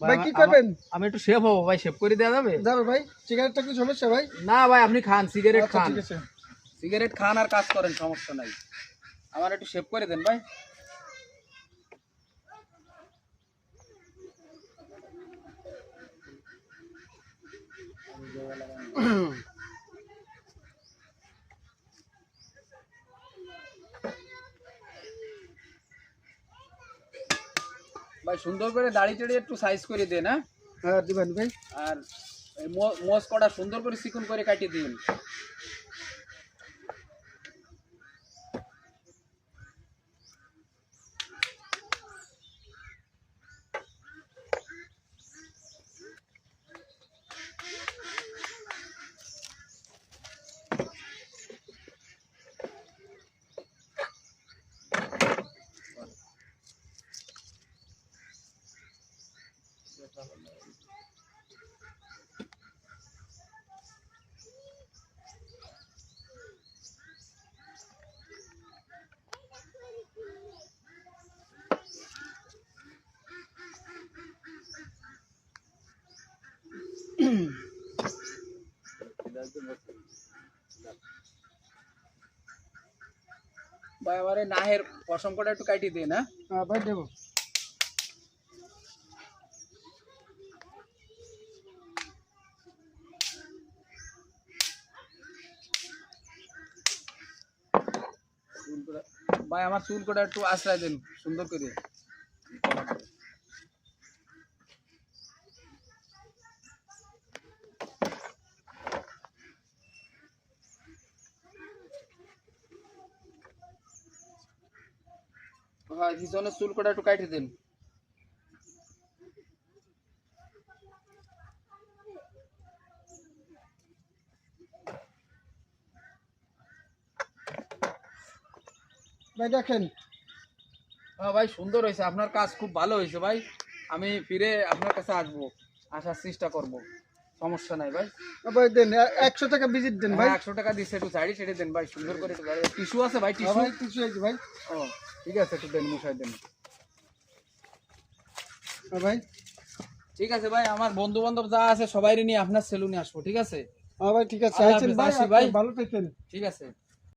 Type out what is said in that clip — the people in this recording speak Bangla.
ভাই কি করবেন? আমি একটু শেভ হবো ভাই, শেভ করে দেওয়া যাবে? যাবে ভাই, সিগারেটটা কি সমস্যা ভাই? না ভাই আপনি খান, সিগারেট আচ্ছা খান, ঠিক আছে। সিগারেট খান আর কাজ করেন, সমস্যা নাই। আমার একটু শেভ করে দেন ভাই। ভাই সুন্দর করে দাড়ি টাড়ি একটু সাইজ করে দেন। হ্যাঁ হ্যাঁ দিবেন ভাই। আর মোজ কটা সুন্দর করে চিকন করে কাটিয়ে দিন। ভাই আমার এই নাহের পশম কটা একটু কাটিয়ে দিন। হ্যাঁ হ্যাঁ ভাই দেবো। ভাই আমার চুল কটা একটু আশ্রয় দেন সুন্দর করে। হ্যাঁ পিছনের চুল কটা একটু কাটিয়ে দেন। ভাই দেখেন। হ্যাঁ ভাই সুন্দর হয়েছে, আপনার কাজ খুব ভালো হয়েছে ভাই। আমি ফিরে আপনার কাছে আসবো, আসার চেষ্টা করব, সমস্যা নাই ভাই। ভাই দেন 100 টাকা ভিজিট দেন ভাই। 100 টাকা দিচ্ছে, একটু সাইডে ছেড়ে দেন ভাই, সুন্দর করে একটু টিস্যু আছে ভাই? হ্যাঁ টিস্যু? ভাই কিছু হয়েছে ভাই। ও ঠিক আছে, একটু দেন, মশাই দেন। হ্যাঁ ভাই। ঠিক আছে ভাই, আমার বন্ধু বান্ধব যা আছে সবাই নিয়ে আপনার সেলুনে আসবো, ঠিক আছে? হ্যাঁ ভাই ঠিক আছে, আল্লাহ আছেন হাফেজ, ভাই, আসি ভাই। ভালো থাকেন। ঠিক আছে।